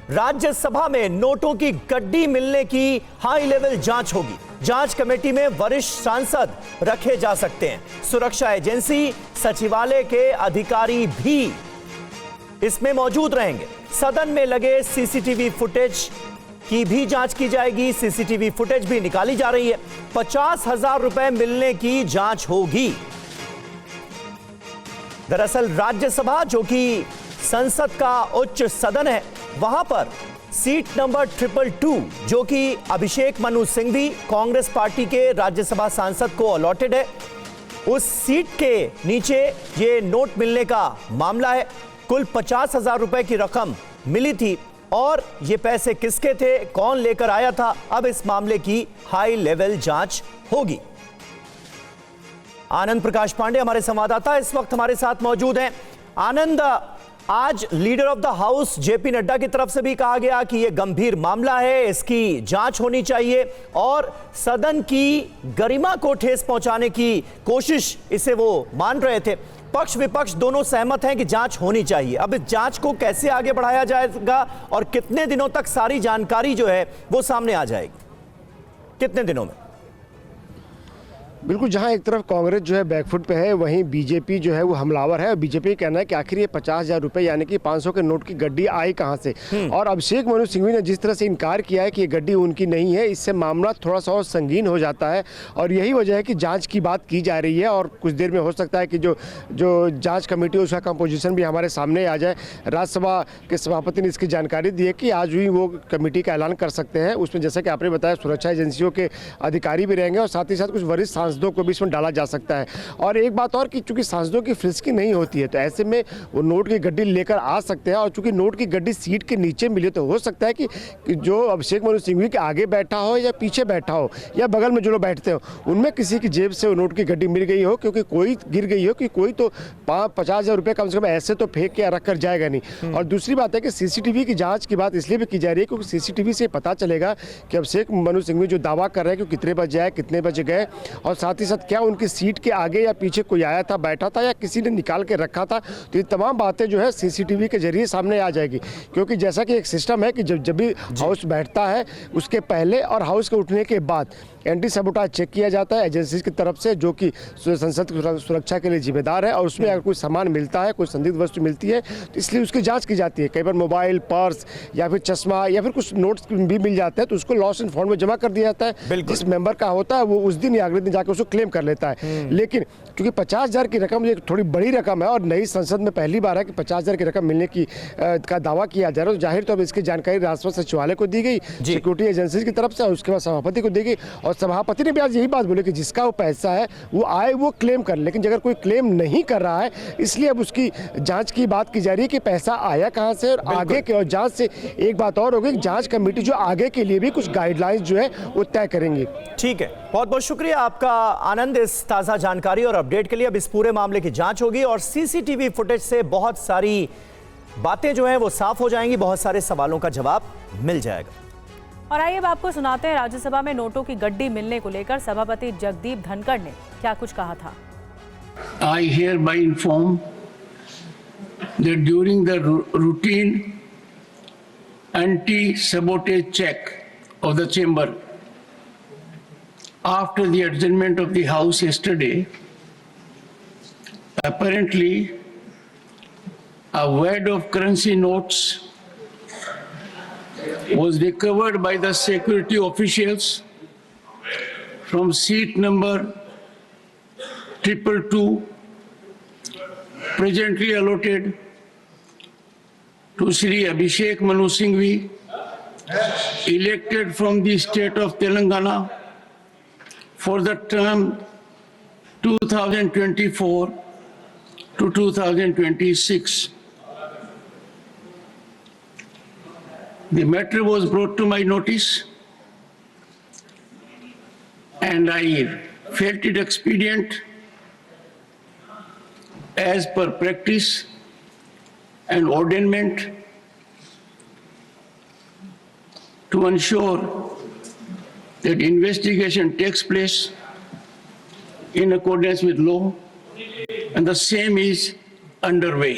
राज्यसभा में नोटों की गड्डी मिलने की हाई लेवल जांच होगी। जांच कमेटी में वरिष्ठ सांसद रखे जा सकते हैं। सुरक्षा एजेंसी, सचिवालय के अधिकारी भी इसमें मौजूद रहेंगे। सदन में लगे सीसीटीवी फुटेज की भी जांच की जाएगी। सीसीटीवी फुटेज भी निकाली जा रही है। 50,000 रुपए मिलने की जांच होगी। दरअसल राज्यसभा, जो कि संसद का उच्च सदन है, वहां पर सीट नंबर 222, जो कि अभिषेक मनु सिंघवी कांग्रेस पार्टी के राज्यसभा सांसद को अलॉटेड है, उस सीट के नीचे ये नोट मिलने का मामला है। कुल 50,000 रुपए की रकम मिली थी और ये पैसे किसके थे, कौन लेकर आया था, अब इस मामले की हाई लेवल जांच होगी। आनंद प्रकाश पांडे हमारे संवाददाता इस वक्त हमारे साथ मौजूद हैं। आनंद, आज leader of the house JP Nadda की तरफ से भी कहा गया कि यह गंभीर मामला है, इसकी जांच होनी चाहिए और सदन की गरिमा को ठेस पहुंचाने की कोशिश इसे वो मान रहे थे। पक्ष विपक्ष दोनों सहमत हैं कि जांच होनी चाहिए। अब इस जांच को कैसे आगे बढ़ाया जाएगा और कितने दिनों तक सारी जानकारी जो है वो सामने आ जाएगी, कितने दिनों में? बिल्कुल, जहां एक तरफ कांग्रेस जो है बैकफुट पे है, वहीं बीजेपी जो है वो हमलावर है। बीजेपी कहना है कि आखिर ये 50,000 रुपए यानी कि 500 के नोट की गड्डी आई कहां से। और अभिषेक मनु सिंघवी ने जिस तरह से इनकार किया है कि ये गड्डी उनकी नहीं है, इससे मामला थोड़ा सा और संगीन हो जाता है और यही वजह है कि जांच की बात की जा रही है। और कुछ देर में हो सकता है कि जो जाँच कमेटी उसका कंपोजिशन भी हमारे सामने आ जाए। राज्यसभा के सभापति ने इसकी जानकारी दी है कि आज भी वो कमेटी का ऐलान कर सकते हैं। उसमें जैसा कि आपने बताया, सुरक्षा एजेंसियों के अधिकारी भी रहेंगे और साथ ही साथ कुछ वरिष्ठ सांसदों को भी इसमें डाला जा सकता है। और एक बात और कि चूंकि सांसदों की फ्रिस्की नहीं होती है, तो ऐसे में वो नोट की गड्डी लेकर आ सकते हैं। और चूंकि नोट की गड्डी सीट के नीचे मिले, तो हो सकता है कि जो अभिषेक मनु सिंघवी के आगे बैठा हो या पीछे बैठा हो या बगल में जो लोग बैठते हो, उनमें किसी की जेब से वो नोट की गड्डी मिल गई हो, क्योंकि कोई गिर गई हो कि कोई तो 50,000 रुपये कम से कम ऐसे तो फेंक के रख कर जाएगा नहीं। और दूसरी बात है कि सीसीटीवी की जाँच की बात इसलिए भी की जा रही है क्योंकि सीसीटीवी से पता चलेगा कि अभिषेक मनु सिंघवी जो दावा कर रहे हैं कि कितने बजे आए, कितने बजे गए, और साथ ही साथ क्या उनकी सीट के आगे या पीछे कोई आया था, बैठा था या किसी ने निकाल के रखा था। तो ये तमाम बातें जो है सीसीटीवी के जरिए सामने आ जाएगी। क्योंकि जैसा कि एक सिस्टम है कि जब भी हाउस बैठता है, उसके पहले और हाउस के उठने के बाद एंटी सबोटाज चेक किया जाता है एजेंसी की तरफ से, जो कि संसद की सुरक्षा के लिए जिम्मेदार है। और उसमें अगर कोई सामान मिलता है, कोई संदिग्ध वस्तु मिलती है, तो इसलिए उसकी जांच की जाती है। कई बार मोबाइल, पर्स या फिर चश्मा या फिर कुछ नोट्स भी मिल जाते हैं, तो उसको लॉस एंड फाउंड में जमा कर दिया जाता है। जिस मेंबर का होता है वो उस दिन या अगले दिन जाकर उसको क्लेम कर लेता है। लेकिन क्योंकि 50,000 की रकम ये थोड़ी बड़ी रकम है और नई संसद में पहली बार है कि 50,000 की रकम मिलने की का दावा किया जा रहा है, तो जाहिर तो अब इसकी जानकारी राज्यसभा सचिवालय को दी गई, सिक्योरिटी एजेंसी की तरफ से, और उसके बाद सभापति को दी गई। और सभापति ने भी आज यही बात बोली कि जिसका वो पैसा है वो आए वो क्लेम कर। लेकिन अगर कोई क्लेम नहीं कर रहा है, इसलिए अब उसकी जांच की बात की जा रही है कि पैसा आया कहां से और आगे के। और जांच से एक बात और होगी, जांच कमेटी जो आगे के लिए भी कुछ गाइडलाइंस जो है वो तय करेंगी। ठीक है, बहुत बहुत शुक्रिया आपका आनंद इस ताजा जानकारी और अपडेट के लिए। अब इस पूरे मामले की जांच होगी और सीसीटीवी फुटेज से बहुत सारी बातें जो हैं वो साफ हो जाएंगी, बहुत सारे सवालों का जवाब मिल जाएगा। और आइए अब आपको सुनाते हैं राज्यसभा में नोटों की गड्डी मिलने को लेकर सभापति जगदीप धनखड़ ने क्या कुछ कहा था। I hereby inform that during the routine anti-sabotage check of the chamber after the adjournment of the House yesterday, apparently a wad of currency notes was recovered by the security officials from seat number 222, presently allotted to Shri Abhishek Manu Singhvi, elected from the state of Telangana for the term 2024 to 2026. The matter was brought to my notice and I felt it expedient as per practice and ordainment to ensure that investigation takes place in accordance with law, and the same is underway.